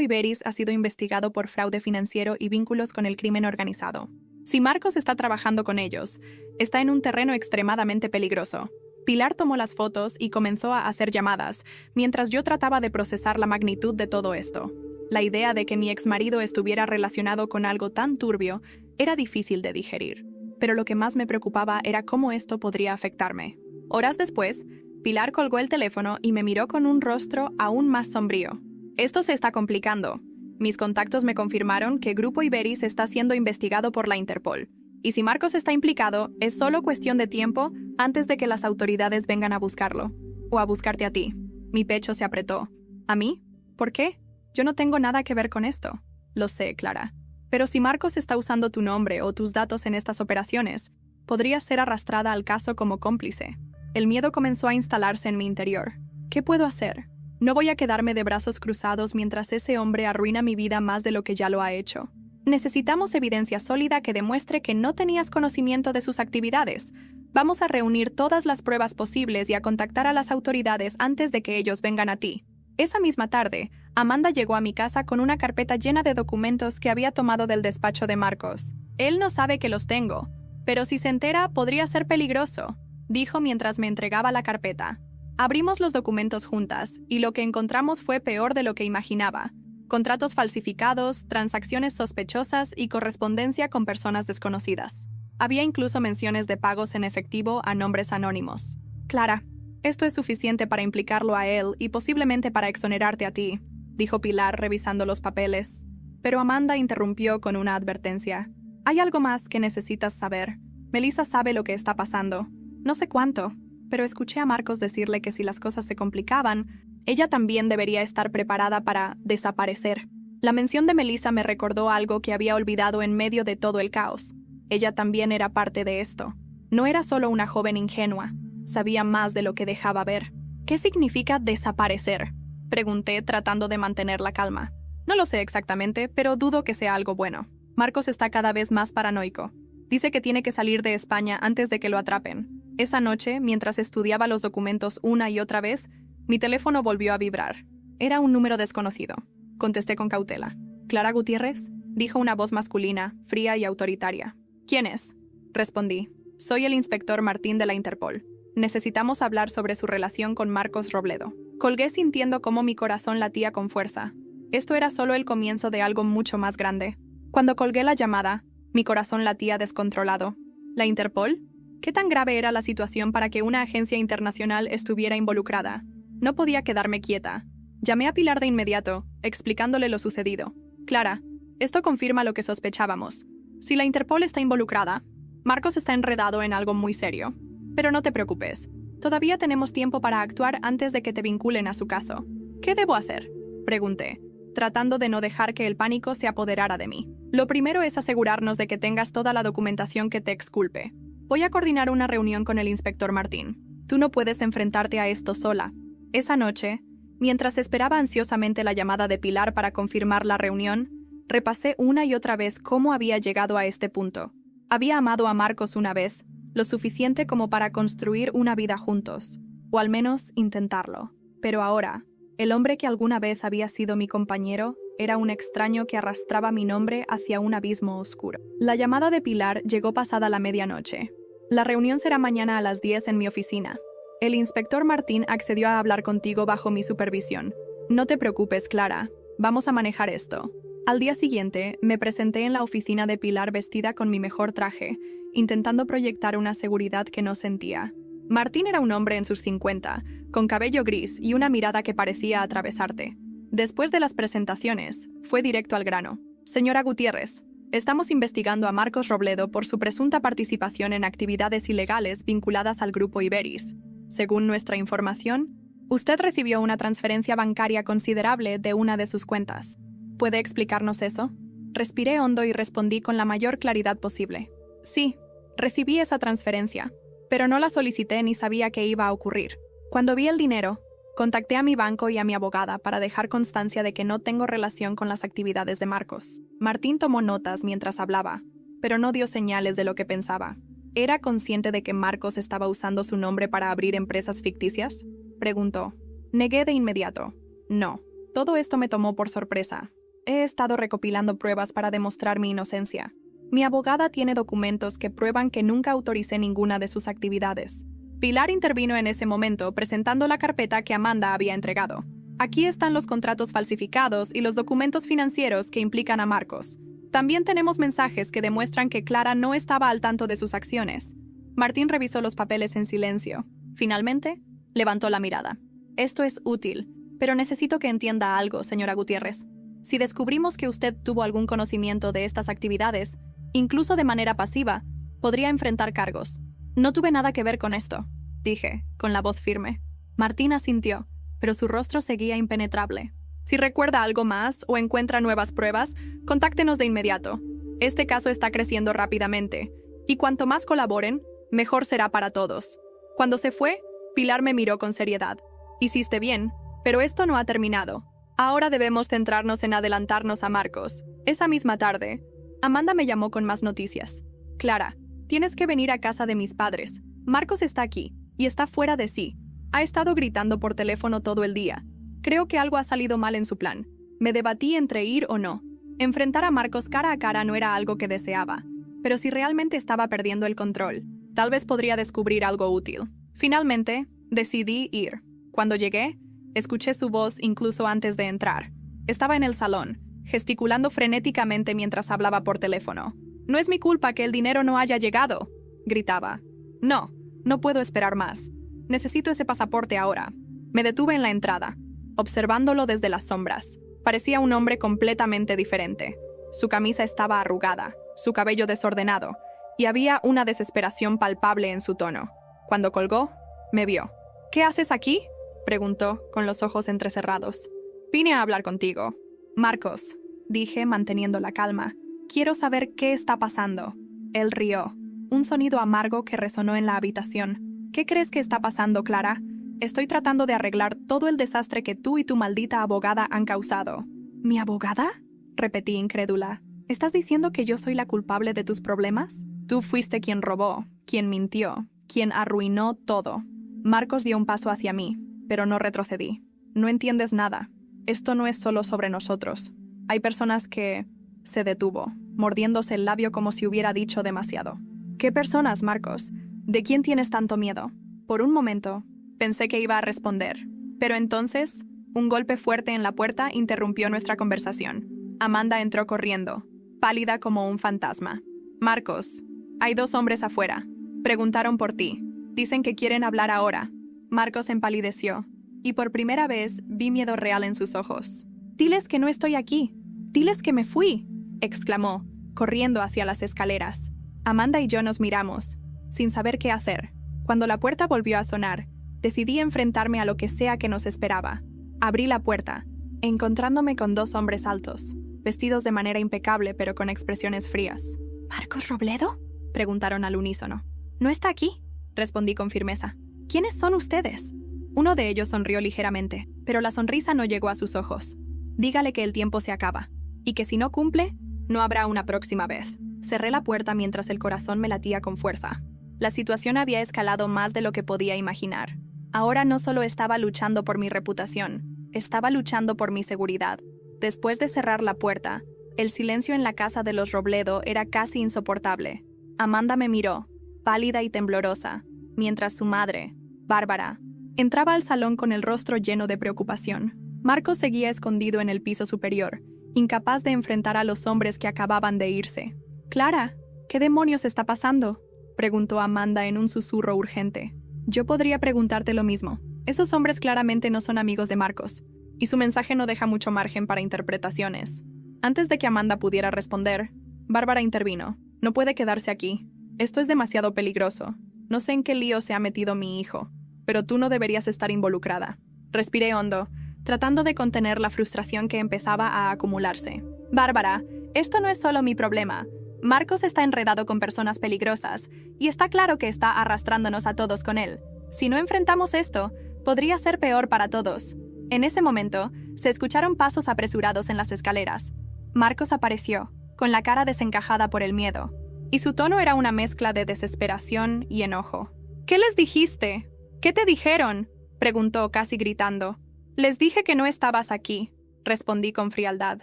Iberis ha sido investigado por fraude financiero y vínculos con el crimen organizado. Si Marcos está trabajando con ellos, está en un terreno extremadamente peligroso. Pilar tomó las fotos y comenzó a hacer llamadas, mientras yo trataba de procesar la magnitud de todo esto. La idea de que mi exmarido estuviera relacionado con algo tan turbio era difícil de digerir, pero lo que más me preocupaba era cómo esto podría afectarme. Horas después, Pilar colgó el teléfono y me miró con un rostro aún más sombrío. Esto se está complicando. Mis contactos me confirmaron que Grupo Iberis está siendo investigado por la Interpol. Y si Marcos está implicado, es solo cuestión de tiempo antes de que las autoridades vengan a buscarlo. O a buscarte a ti. Mi pecho se apretó. ¿A mí? ¿Por qué? Yo no tengo nada que ver con esto. Lo sé, Clara. Pero si Marcos está usando tu nombre o tus datos en estas operaciones, podría ser arrastrada al caso como cómplice. El miedo comenzó a instalarse en mi interior. ¿Qué puedo hacer? No voy a quedarme de brazos cruzados mientras ese hombre arruina mi vida más de lo que ya lo ha hecho. Necesitamos evidencia sólida que demuestre que no tenías conocimiento de sus actividades. Vamos a reunir todas las pruebas posibles y a contactar a las autoridades antes de que ellos vengan a ti. Esa misma tarde, Amanda llegó a mi casa con una carpeta llena de documentos que había tomado del despacho de Marcos. Él no sabe que los tengo, pero si se entera podría ser peligroso, dijo mientras me entregaba la carpeta. Abrimos los documentos juntas, y lo que encontramos fue peor de lo que imaginaba. Contratos falsificados, transacciones sospechosas y correspondencia con personas desconocidas. Había incluso menciones de pagos en efectivo a nombres anónimos. Clara, esto es suficiente para implicarlo a él y posiblemente para exonerarte a ti, dijo Pilar revisando los papeles. Pero Amanda interrumpió con una advertencia. Hay algo más que necesitas saber. Melissa sabe lo que está pasando. No sé cuánto, pero escuché a Marcos decirle que si las cosas se complicaban, ella también debería estar preparada para desaparecer. La mención de Melissa me recordó algo que había olvidado en medio de todo el caos. Ella también era parte de esto. No era solo una joven ingenua. Sabía más de lo que dejaba ver. ¿Qué significa desaparecer?, pregunté tratando de mantener la calma. No lo sé exactamente, pero dudo que sea algo bueno. Marcos está cada vez más paranoico. Dice que tiene que salir de España antes de que lo atrapen. Esa noche, mientras estudiaba los documentos una y otra vez, mi teléfono volvió a vibrar. Era un número desconocido. Contesté con cautela. ¿Clara Gutiérrez?, dijo una voz masculina, fría y autoritaria. ¿Quién es?, respondí. Soy el inspector Martín de la Interpol. Necesitamos hablar sobre su relación con Marcos Robledo. Colgué sintiendo cómo mi corazón latía con fuerza. Esto era solo el comienzo de algo mucho más grande. Cuando colgué la llamada, mi corazón latía descontrolado. ¿La Interpol? ¿Qué tan grave era la situación para que una agencia internacional estuviera involucrada? No podía quedarme quieta. Llamé a Pilar de inmediato, explicándole lo sucedido. Clara, esto confirma lo que sospechábamos. Si la Interpol está involucrada, Marcos está enredado en algo muy serio. Pero no te preocupes. Todavía tenemos tiempo para actuar antes de que te vinculen a su caso. ¿Qué debo hacer?, pregunté, tratando de no dejar que el pánico se apoderara de mí. Lo primero es asegurarnos de que tengas toda la documentación que te exculpe. Voy a coordinar una reunión con el inspector Martín. Tú no puedes enfrentarte a esto sola. Esa noche, mientras esperaba ansiosamente la llamada de Pilar para confirmar la reunión, repasé una y otra vez cómo había llegado a este punto. Había amado a Marcos una vez, lo suficiente como para construir una vida juntos, o al menos intentarlo. Pero ahora, el hombre que alguna vez había sido mi compañero era un extraño que arrastraba mi nombre hacia un abismo oscuro. La llamada de Pilar llegó pasada la medianoche. La reunión será mañana a las 10 en mi oficina. El inspector Martín accedió a hablar contigo bajo mi supervisión. No te preocupes, Clara. Vamos a manejar esto. Al día siguiente, me presenté en la oficina de Pilar vestida con mi mejor traje, intentando proyectar una seguridad que no sentía. Martín era un hombre en sus 50, con cabello gris y una mirada que parecía atravesarte. Después de las presentaciones, fue directo al grano. Señora Gutiérrez, estamos investigando a Marcos Robledo por su presunta participación en actividades ilegales vinculadas al Grupo Iberis. Según nuestra información, usted recibió una transferencia bancaria considerable de una de sus cuentas. ¿Puede explicarnos eso? Respiré hondo y respondí con la mayor claridad posible. Sí, recibí esa transferencia. pero no la solicité ni sabía qué iba a ocurrir. Cuando vi el dinero, contacté a mi banco y a mi abogada para dejar constancia de que no tengo relación con las actividades de Marcos. Martín tomó notas mientras hablaba, pero no dio señales de lo que pensaba. ¿Era consciente de que Marcos estaba usando su nombre para abrir empresas ficticias? Preguntó. Negué de inmediato. No. Todo esto me tomó por sorpresa. He estado recopilando pruebas para demostrar mi inocencia. Mi abogada tiene documentos que prueban que nunca autoricé ninguna de sus actividades. Pilar intervino en ese momento presentando la carpeta que Amanda había entregado. Aquí están los contratos falsificados y los documentos financieros que implican a Marcos. También tenemos mensajes que demuestran que Clara no estaba al tanto de sus acciones. Martín revisó los papeles en silencio. Finalmente, levantó la mirada. Esto es útil, pero necesito que entienda algo, señora Gutiérrez. Si descubrimos que usted tuvo algún conocimiento de estas actividades, incluso de manera pasiva, podría enfrentar cargos. No tuve nada que ver con esto, dije, con la voz firme. Martín asintió, pero su rostro seguía impenetrable. Si recuerda algo más o encuentra nuevas pruebas, contáctenos de inmediato. Este caso está creciendo rápidamente, y cuanto más colaboren, mejor será para todos. Cuando se fue, Pilar me miró con seriedad. Hiciste bien, pero esto no ha terminado. Ahora debemos centrarnos en adelantarnos a Marcos. Esa misma tarde, Amanda me llamó con más noticias. Clara, tienes que venir a casa de mis padres. Marcos está aquí, y está fuera de sí. Ha estado gritando por teléfono todo el día. Creo que algo ha salido mal en su plan. Me debatí entre ir o no. Enfrentar a Marcos cara a cara no era algo que deseaba, pero si realmente estaba perdiendo el control, tal vez podría descubrir algo útil. Finalmente, decidí ir. Cuando llegué, escuché su voz incluso antes de entrar. Estaba en el salón, gesticulando frenéticamente mientras hablaba por teléfono. «No es mi culpa que el dinero no haya llegado», gritaba. No puedo esperar más. Necesito ese pasaporte ahora. Me detuve en la entrada, observándolo desde las sombras. Parecía un hombre completamente diferente. Su camisa estaba arrugada, su cabello desordenado, y había una desesperación palpable en su tono. Cuando colgó, me vio. «¿Qué haces aquí?», preguntó, con los ojos entrecerrados. «Vine a hablar contigo». «Marcos», dije, manteniendo la calma. «Quiero saber qué está pasando». Él rió, un sonido amargo que resonó en la habitación. «¿Qué crees que está pasando, Clara? Estoy tratando de arreglar todo el desastre que tú y tu maldita abogada han causado». «¿Mi abogada?», repetí incrédula. «¿Estás diciendo que yo soy la culpable de tus problemas? Tú fuiste quien robó, quien mintió, quien arruinó todo». Marcos dio un paso hacia mí, pero no retrocedí. «No entiendes nada. Esto no es solo sobre nosotros. Hay personas que...» Se detuvo, mordiéndose el labio como si hubiera dicho demasiado. «¿Qué personas, Marcos? ¿De quién tienes tanto miedo?» Por un momento, pensé que iba a responder, pero entonces, un golpe fuerte en la puerta interrumpió nuestra conversación. Amanda entró corriendo, pálida como un fantasma. «Marcos, hay 2 hombres afuera. Preguntaron por ti. Dicen que quieren hablar ahora». Marcos empalideció, y por primera vez vi miedo real en sus ojos. «Diles que no estoy aquí. Diles que me fui», exclamó, corriendo hacia las escaleras. Amanda y yo nos miramos, sin saber qué hacer. Cuando la puerta volvió a sonar, decidí enfrentarme a lo que sea que nos esperaba. Abrí la puerta, encontrándome con 2 hombres altos, vestidos de manera impecable pero con expresiones frías. «¿Marcos Robledo?», preguntaron al unísono. «No está aquí», respondí con firmeza. «¿Quiénes son ustedes?». Uno de ellos sonrió ligeramente, pero la sonrisa no llegó a sus ojos. «Dígale que el tiempo se acaba, y que si no cumple, no habrá una próxima vez». Cerré la puerta mientras el corazón me latía con fuerza. La situación había escalado más de lo que podía imaginar. Ahora no solo estaba luchando por mi reputación, estaba luchando por mi seguridad. Después de cerrar la puerta, el silencio en la casa de los Robledo era casi insoportable. Amanda me miró, pálida y temblorosa, mientras su madre, Bárbara, entraba al salón con el rostro lleno de preocupación. Marcos seguía escondido en el piso superior, incapaz de enfrentar a los hombres que acababan de irse. «Clara, ¿qué demonios está pasando?», preguntó Amanda en un susurro urgente. «Yo podría preguntarte lo mismo. Esos hombres claramente no son amigos de Marcos, y su mensaje no deja mucho margen para interpretaciones». Antes de que Amanda pudiera responder, Bárbara intervino. «No puede quedarse aquí. Esto es demasiado peligroso. No sé en qué lío se ha metido mi hijo, pero tú no deberías estar involucrada». Respiré hondo, tratando de contener la frustración que empezaba a acumularse. «Bárbara, esto no es solo mi problema. Marcos está enredado con personas peligrosas y está claro que está arrastrándonos a todos con él. Si no enfrentamos esto, podría ser peor para todos. En ese momento, se escucharon pasos apresurados en las escaleras. Marcos apareció, con la cara desencajada por el miedo, y su tono era una mezcla de desesperación y enojo. ¿Qué les dijiste? ¿Qué te dijeron?, preguntó casi gritando. Les dije que no estabas aquí, respondí con frialdad.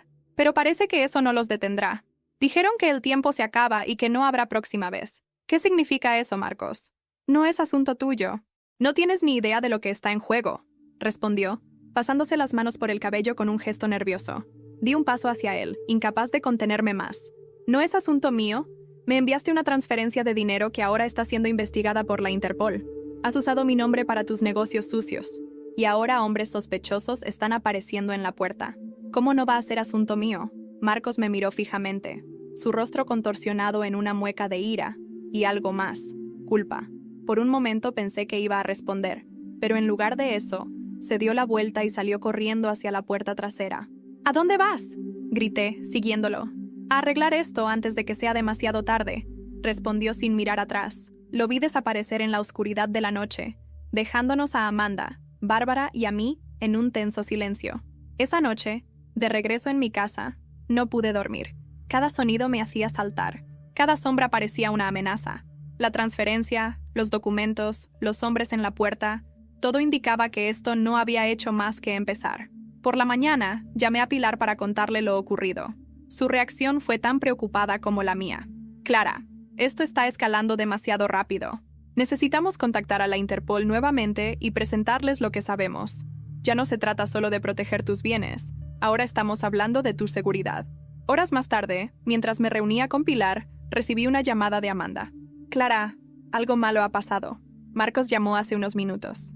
Pero parece que eso no los detendrá. Dijeron que el tiempo se acaba y que no habrá próxima vez. ¿Qué significa eso, Marcos? No es asunto tuyo. No tienes ni idea de lo que está en juego, respondió, pasándose las manos por el cabello con un gesto nervioso. Di un paso hacia él, incapaz de contenerme más. ¿No es asunto mío? Me enviaste una transferencia de dinero que ahora está siendo investigada por la Interpol. Has usado mi nombre para tus negocios sucios. Y ahora hombres sospechosos están apareciendo en la puerta. ¿Cómo no va a ser asunto mío? Marcos me miró fijamente, su rostro contorsionado en una mueca de ira, y algo más, culpa. Por un momento pensé que iba a responder, pero en lugar de eso, se dio la vuelta y salió corriendo hacia la puerta trasera. ¿A dónde vas?, grité, siguiéndolo. A arreglar esto antes de que sea demasiado tarde, respondió sin mirar atrás. Lo vi desaparecer en la oscuridad de la noche, dejándonos a Amanda, Bárbara y a mí en un tenso silencio. Esa noche, de regreso en mi casa, no pude dormir. Cada sonido me hacía saltar. Cada sombra parecía una amenaza. La transferencia, los documentos, los hombres en la puerta, todo indicaba que esto no había hecho más que empezar. Por la mañana, llamé a Pilar para contarle lo ocurrido. Su reacción fue tan preocupada como la mía. Clara, esto está escalando demasiado rápido. Necesitamos contactar a la Interpol nuevamente y presentarles lo que sabemos. Ya no se trata solo de proteger tus bienes. Ahora estamos hablando de tu seguridad. Horas más tarde, mientras me reunía con Pilar, recibí una llamada de Amanda. Clara, algo malo ha pasado. Marcos llamó hace unos minutos.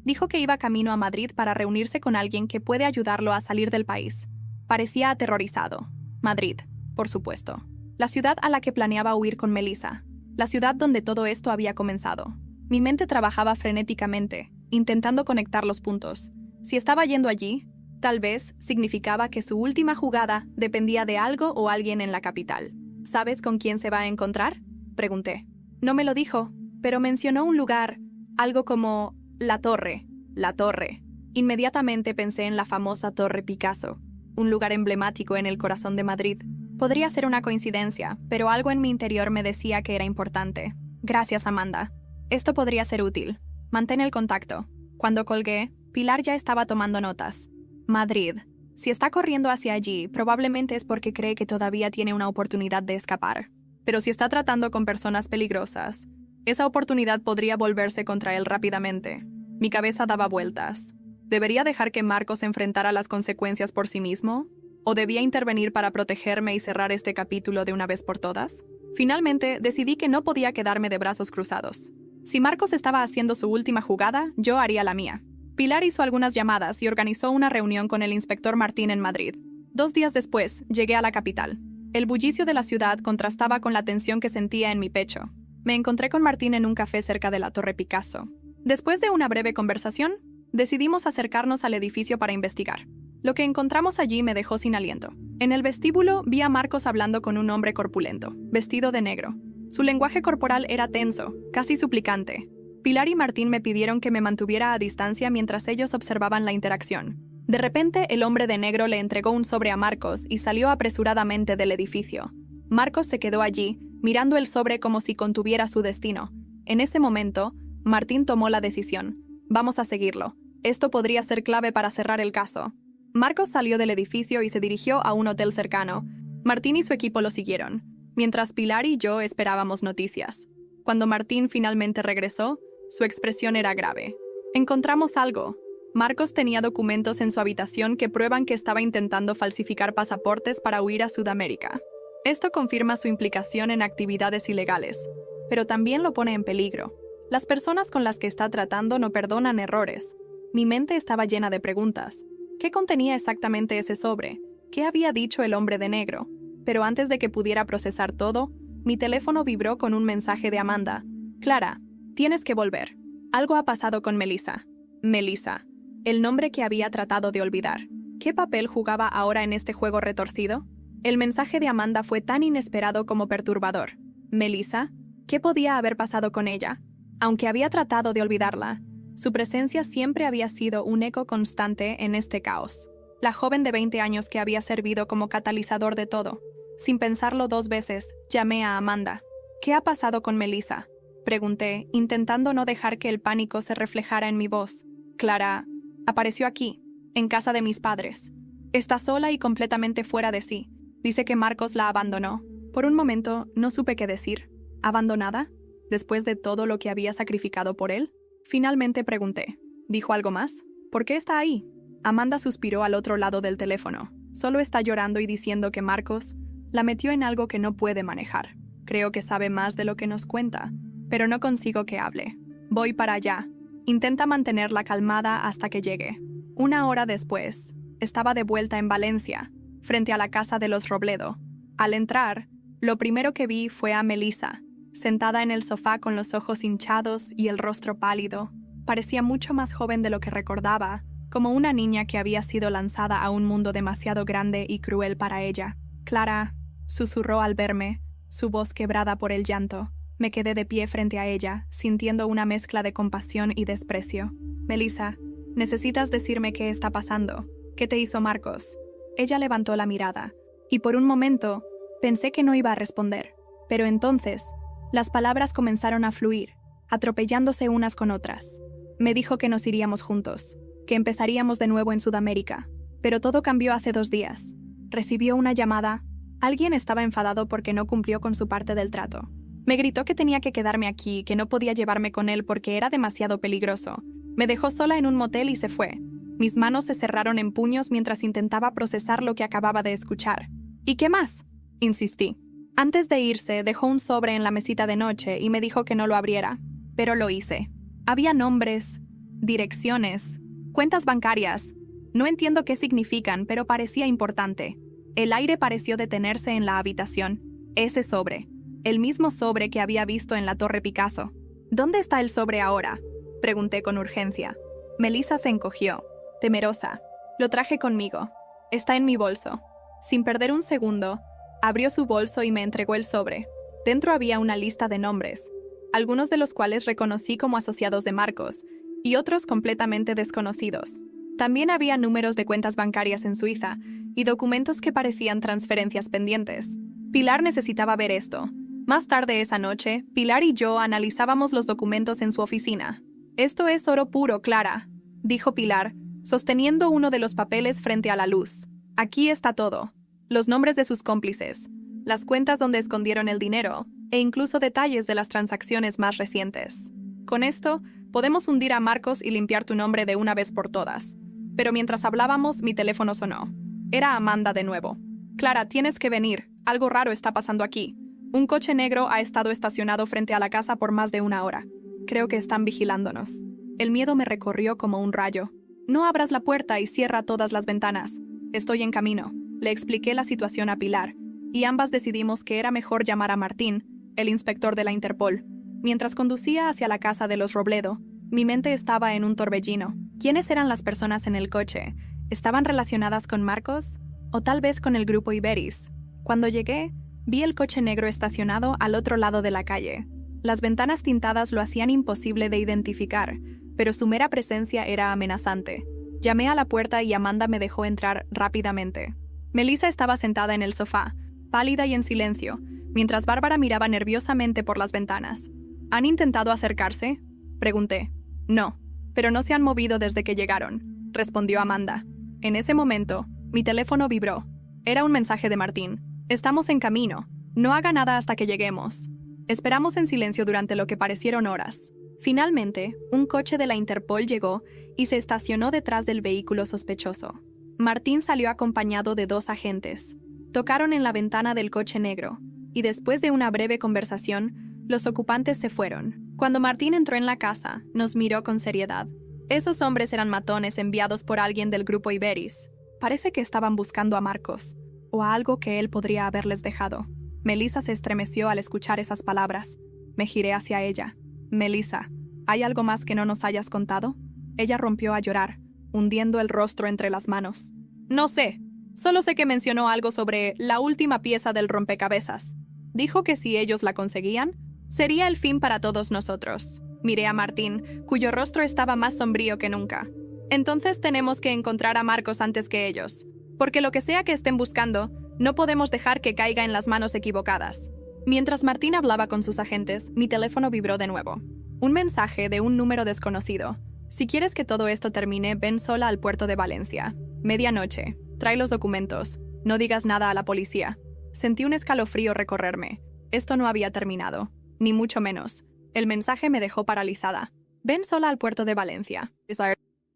Dijo que iba camino a Madrid para reunirse con alguien que puede ayudarlo a salir del país. Parecía aterrorizado. Madrid, por supuesto. La ciudad a la que planeaba huir con Melissa. La ciudad donde todo esto había comenzado. Mi mente trabajaba frenéticamente, intentando conectar los puntos. Si estaba yendo allí, tal vez significaba que su última jugada dependía de algo o alguien en la capital. ¿Sabes con quién se va a encontrar?, pregunté. No me lo dijo, pero mencionó un lugar, algo como la Torre. La Torre. Inmediatamente pensé en la famosa Torre Picasso, un lugar emblemático en el corazón de Madrid. Podría ser una coincidencia, pero algo en mi interior me decía que era importante. Gracias, Amanda. Esto podría ser útil. Mantén el contacto. Cuando colgué, Pilar ya estaba tomando notas. Madrid. Si está corriendo hacia allí, probablemente es porque cree que todavía tiene una oportunidad de escapar. Pero si está tratando con personas peligrosas, esa oportunidad podría volverse contra él rápidamente. Mi cabeza daba vueltas. ¿Debería dejar que Marcos enfrentara las consecuencias por sí mismo? ¿O debía intervenir para protegerme y cerrar este capítulo de una vez por todas? Finalmente, decidí que no podía quedarme de brazos cruzados. Si Marcos estaba haciendo su última jugada, yo haría la mía. Pilar hizo algunas llamadas y organizó una reunión con el inspector Martín en Madrid. 2 días después, llegué a la capital. El bullicio de la ciudad contrastaba con la tensión que sentía en mi pecho. Me encontré con Martín en un café cerca de la Torre Picasso. Después de una breve conversación, decidimos acercarnos al edificio para investigar. Lo que encontramos allí me dejó sin aliento. En el vestíbulo vi a Marcos hablando con un hombre corpulento, vestido de negro. Su lenguaje corporal era tenso, casi suplicante. Pilar y Martín me pidieron que me mantuviera a distancia mientras ellos observaban la interacción. De repente, el hombre de negro le entregó un sobre a Marcos y salió apresuradamente del edificio. Marcos se quedó allí, mirando el sobre como si contuviera su destino. En ese momento, Martín tomó la decisión. Vamos a seguirlo. Esto podría ser clave para cerrar el caso. Marcos salió del edificio y se dirigió a un hotel cercano. Martín y su equipo lo siguieron, mientras Pilar y yo esperábamos noticias. Cuando Martín finalmente regresó, su expresión era grave. Encontramos algo. Marcos tenía documentos en su habitación que prueban que estaba intentando falsificar pasaportes para huir a Sudamérica. Esto confirma su implicación en actividades ilegales, pero también lo pone en peligro. Las personas con las que está tratando no perdonan errores. Mi mente estaba llena de preguntas. ¿Qué contenía exactamente ese sobre? ¿Qué había dicho el hombre de negro? Pero antes de que pudiera procesar todo, mi teléfono vibró con un mensaje de Amanda. Clara, tienes que volver. Algo ha pasado con Melissa. Melissa, el nombre que había tratado de olvidar. ¿Qué papel jugaba ahora en este juego retorcido? El mensaje de Amanda fue tan inesperado como perturbador. ¿Melissa? ¿Qué podía haber pasado con ella? Aunque había tratado de olvidarla, su presencia siempre había sido un eco constante en este caos. La joven de 20 años que había servido como catalizador de todo. Sin pensarlo 2 veces, llamé a Amanda. ¿Qué ha pasado con Melissa?, pregunté, intentando no dejar que el pánico se reflejara en mi voz. Clara apareció aquí, en casa de mis padres. Está sola y completamente fuera de sí. Dice que Marcos la abandonó. Por un momento no supe qué decir. ¿Abandonada? ¿Después de todo lo que había sacrificado por él? Finalmente pregunté. ¿Dijo algo más? ¿Por qué está ahí? Amanda suspiró al otro lado del teléfono. Solo está llorando y diciendo que Marcos la metió en algo que no puede manejar. Creo que sabe más de lo que nos cuenta, pero no consigo que hable. Voy para allá. Intenta mantenerla calmada hasta que llegue. 1 hora después, estaba de vuelta en Valencia, frente a la casa de los Robledo. Al entrar, lo primero que vi fue a Melissa, sentada en el sofá con los ojos hinchados y el rostro pálido. Parecía mucho más joven de lo que recordaba, como una niña que había sido lanzada a un mundo demasiado grande y cruel para ella. «Clara», susurró al verme, su voz quebrada por el llanto. Me quedé de pie frente a ella, sintiendo una mezcla de compasión y desprecio. «Melissa, necesitas decirme qué está pasando. ¿Qué te hizo Marcos?» Ella levantó la mirada, y por un momento pensé que no iba a responder. Pero entonces, las palabras comenzaron a fluir, atropellándose unas con otras. Me dijo que nos iríamos juntos, que empezaríamos de nuevo en Sudamérica. Pero todo cambió hace 2 días. Recibió una llamada. Alguien estaba enfadado porque no cumplió con su parte del trato. Me gritó que tenía que quedarme aquí, que no podía llevarme con él porque era demasiado peligroso. Me dejó sola en un motel y se fue. Mis manos se cerraron en puños mientras intentaba procesar lo que acababa de escuchar. ¿Y qué más?, insistí. Antes de irse, dejó un sobre en la mesita de noche y me dijo que no lo abriera. Pero lo hice. Había nombres, direcciones, cuentas bancarias. No entiendo qué significan, pero parecía importante. El aire pareció detenerse en la habitación. Ese sobre. El mismo sobre que había visto en la Torre Picasso. ¿Dónde está el sobre ahora?, pregunté con urgencia. Melissa se encogió, temerosa. Lo traje conmigo. Está en mi bolso. Sin perder un segundo, abrió su bolso y me entregó el sobre. Dentro había una lista de nombres, algunos de los cuales reconocí como asociados de Marcos, y otros completamente desconocidos. También había números de cuentas bancarias en Suiza y documentos que parecían transferencias pendientes. Pilar necesitaba ver esto. Más tarde esa noche, Pilar y yo analizábamos los documentos en su oficina. «Esto es oro puro, Clara», dijo Pilar, sosteniendo uno de los papeles frente a la luz. «Aquí está todo. Los nombres de sus cómplices, las cuentas donde escondieron el dinero, e incluso detalles de las transacciones más recientes. Con esto, podemos hundir a Marcos y limpiar tu nombre de una vez por todas». Pero mientras hablábamos, mi teléfono sonó. Era Amanda de nuevo. «Clara, tienes que venir. Algo raro está pasando aquí. Un coche negro ha estado estacionado frente a la casa por más de 1 hora. Creo que están vigilándonos». El miedo me recorrió como un rayo. «No abras la puerta y cierra todas las ventanas. Estoy en camino». Le expliqué la situación a Pilar, y ambas decidimos que era mejor llamar a Martín, el inspector de la Interpol. Mientras conducía hacia la casa de los Robledo, mi mente estaba en un torbellino. ¿Quiénes eran las personas en el coche? ¿Estaban relacionadas con Marcos? ¿O tal vez con el grupo Iberis? Cuando llegué, vi el coche negro estacionado al otro lado de la calle. Las ventanas tintadas lo hacían imposible de identificar, pero su mera presencia era amenazante. Llamé a la puerta y Amanda me dejó entrar rápidamente. Melissa estaba sentada en el sofá, pálida y en silencio, mientras Bárbara miraba nerviosamente por las ventanas. ¿Han intentado acercarse?, pregunté. «No, pero no se han movido desde que llegaron», respondió Amanda. En ese momento, mi teléfono vibró. Era un mensaje de Martín. «Estamos en camino. No haga nada hasta que lleguemos». Esperamos en silencio durante lo que parecieron horas. Finalmente, un coche de la Interpol llegó y se estacionó detrás del vehículo sospechoso. Martín salió acompañado de 2 agentes. Tocaron en la ventana del coche negro, y después de una breve conversación, los ocupantes se fueron. Cuando Martín entró en la casa, nos miró con seriedad. Esos hombres eran matones enviados por alguien del grupo Iberis. Parece que estaban buscando a Marcos, o a algo que él podría haberles dejado. Melissa se estremeció al escuchar esas palabras. Me giré hacia ella. «Melissa, ¿hay algo más que no nos hayas contado?». Ella rompió a llorar, hundiendo el rostro entre las manos. «No sé. Solo sé que mencionó algo sobre la última pieza del rompecabezas. Dijo que si ellos la conseguían, sería el fin para todos nosotros. Miré a Martín, cuyo rostro estaba más sombrío que nunca. Entonces tenemos que encontrar a Marcos antes que ellos, porque lo que sea que estén buscando, no podemos dejar que caiga en las manos equivocadas. Mientras Martín hablaba con sus agentes, mi teléfono vibró de nuevo. Un mensaje de un número desconocido. Si quieres que todo esto termine, ven sola al puerto de Valencia. Medianoche. Trae los documentos. No digas nada a la policía. Sentí un escalofrío recorrerme. Esto no había terminado. Ni mucho menos. El mensaje me dejó paralizada. Ven sola al puerto de Valencia.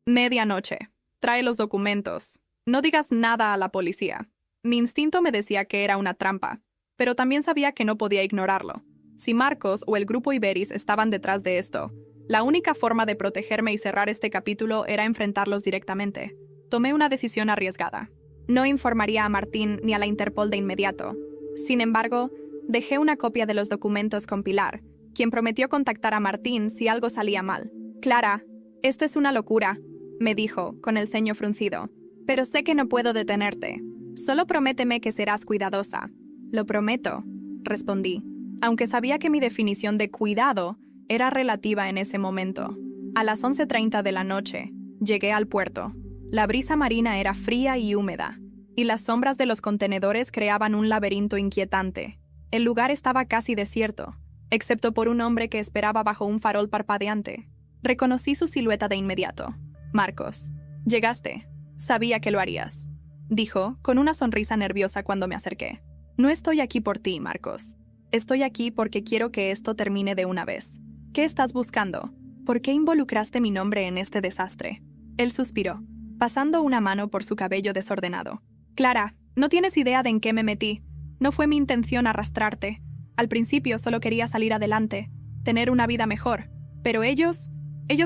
Medianoche. Trae los documentos. No digas nada a la policía. Mi instinto me decía que era una trampa, pero también sabía que no podía ignorarlo. Si Marcos o el grupo Iberis estaban detrás de esto, la única forma de protegerme y cerrar este capítulo era enfrentarlos directamente. Tomé una decisión arriesgada. No informaría a Martín ni a la Interpol de inmediato. Sin embargo, dejé una copia de los documentos con Pilar, quien prometió contactar a Martín si algo salía mal. Clara, esto es una locura, me dijo, con el ceño fruncido. Pero sé que no puedo detenerte. Solo prométeme que serás cuidadosa. Lo prometo, respondí, aunque sabía que mi definición de cuidado era relativa en ese momento. A las 11:30 de la noche, llegué al puerto. La brisa marina era fría y húmeda, y las sombras de los contenedores creaban un laberinto inquietante. El lugar estaba casi desierto, excepto por un hombre que esperaba bajo un farol parpadeante. Reconocí su silueta de inmediato. Marcos, llegaste. Sabía que lo harías, dijo, con una sonrisa nerviosa cuando me acerqué. No estoy aquí por ti, Marcos. Estoy aquí porque quiero que esto termine de una vez. ¿Qué estás buscando? ¿Por qué involucraste mi nombre en este desastre? Él suspiró, pasando una mano por su cabello desordenado. Clara, no tienes idea de en qué me metí. No fue mi intención arrastrarte. Al principio solo quería salir adelante, tener una vida mejor. Pero ellos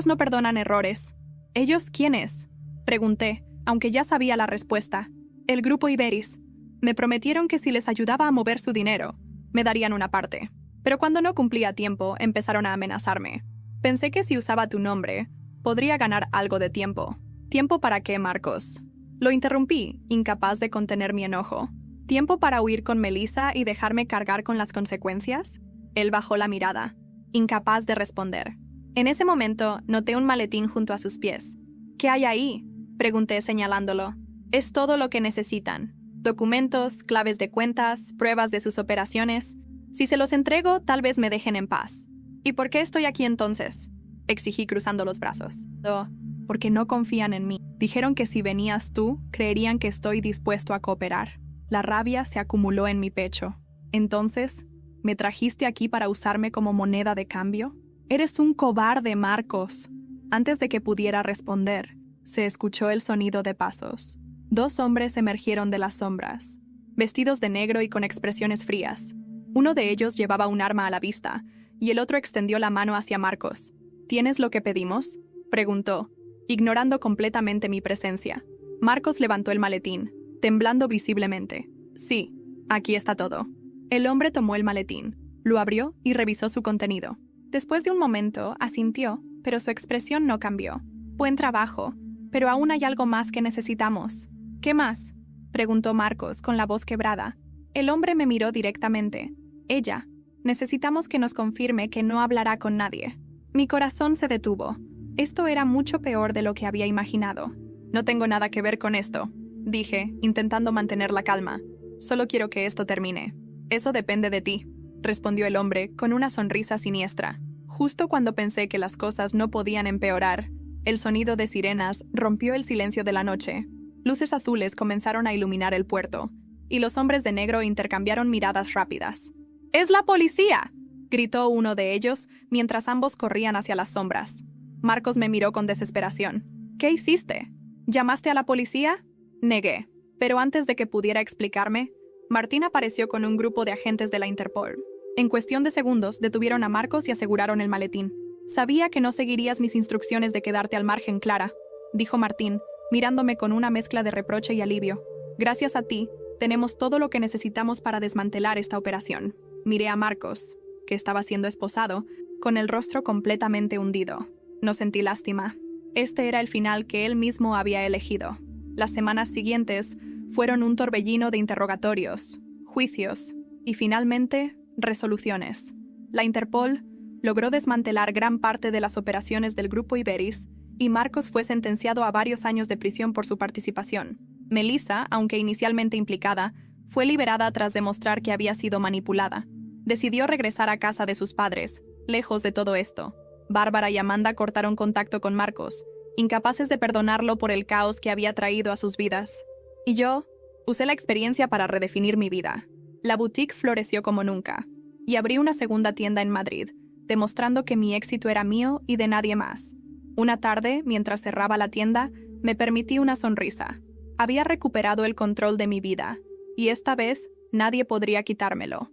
no perdonan errores. ¿Ellos quiénes? Pregunté, aunque ya sabía la respuesta. El grupo Iberis. Me prometieron que si les ayudaba a mover su dinero, me darían una parte. Pero cuando no cumplía tiempo, empezaron a amenazarme. Pensé que si usaba tu nombre, podría ganar algo de tiempo. ¿Tiempo para qué, Marcos? Lo interrumpí, incapaz de contener mi enojo. ¿Tiempo para huir con Melissa y dejarme cargar con las consecuencias? Él bajó la mirada, incapaz de responder. En ese momento, noté un maletín junto a sus pies. ¿Qué hay ahí?, pregunté señalándolo. Es todo lo que necesitan. Documentos, claves de cuentas, pruebas de sus operaciones. Si se los entrego, tal vez me dejen en paz. ¿Y por qué estoy aquí entonces?, exigí cruzando los brazos. Porque no confían en mí. Dijeron que si venías tú, creerían que estoy dispuesto a cooperar. La rabia se acumuló en mi pecho. Entonces, ¿me trajiste aquí para usarme como moneda de cambio? Eres un cobarde, Marcos. Antes de que pudiera responder, se escuchó el sonido de pasos. 2 hombres emergieron de las sombras, vestidos de negro y con expresiones frías. Uno de ellos llevaba un arma a la vista, y el otro extendió la mano hacia Marcos. ¿Tienes lo que pedimos?, preguntó, ignorando completamente mi presencia. Marcos levantó el maletín, temblando visiblemente. Sí, aquí está todo. El hombre tomó el maletín, lo abrió y revisó su contenido. Después de un momento, asintió, pero su expresión no cambió. Buen trabajo, pero aún hay algo más que necesitamos. ¿Qué más?, preguntó Marcos con la voz quebrada. El hombre me miró directamente. Ella. Necesitamos que nos confirme que no hablará con nadie. Mi corazón se detuvo. Esto era mucho peor de lo que había imaginado. No tengo nada que ver con esto, dije, intentando mantener la calma. Solo quiero que esto termine. Eso depende de ti, respondió el hombre con una sonrisa siniestra. Justo cuando pensé que las cosas no podían empeorar, el sonido de sirenas rompió el silencio de la noche. Luces azules comenzaron a iluminar el puerto, y los hombres de negro intercambiaron miradas rápidas. ¡Es la policía!, gritó uno de ellos mientras ambos corrían hacia las sombras. Marcos me miró con desesperación. ¿Qué hiciste? ¿Llamaste a la policía? Negué, pero antes de que pudiera explicarme, Martín apareció con un grupo de agentes de la Interpol. En cuestión de segundos, detuvieron a Marcos y aseguraron el maletín. Sabía que no seguirías mis instrucciones de quedarte al margen, Clara, dijo Martín, mirándome con una mezcla de reproche y alivio. Gracias a ti, tenemos todo lo que necesitamos para desmantelar esta operación. Miré a Marcos, que estaba siendo esposado, con el rostro completamente hundido. No sentí lástima. Este era el final que él mismo había elegido. Las semanas siguientes fueron un torbellino de interrogatorios, juicios y, finalmente, resoluciones. La Interpol logró desmantelar gran parte de las operaciones del Grupo Iberis y Marcos fue sentenciado a varios años de prisión por su participación. Melissa, aunque inicialmente implicada, fue liberada tras demostrar que había sido manipulada. Decidió regresar a casa de sus padres, lejos de todo esto. Bárbara y Amanda cortaron contacto con Marcos, incapaces de perdonarlo por el caos que había traído a sus vidas. Y yo usé la experiencia para redefinir mi vida. La boutique floreció como nunca, y abrí una segunda tienda en Madrid, demostrando que mi éxito era mío y de nadie más. Una tarde, mientras cerraba la tienda, me permití una sonrisa. Había recuperado el control de mi vida, y esta vez nadie podría quitármelo.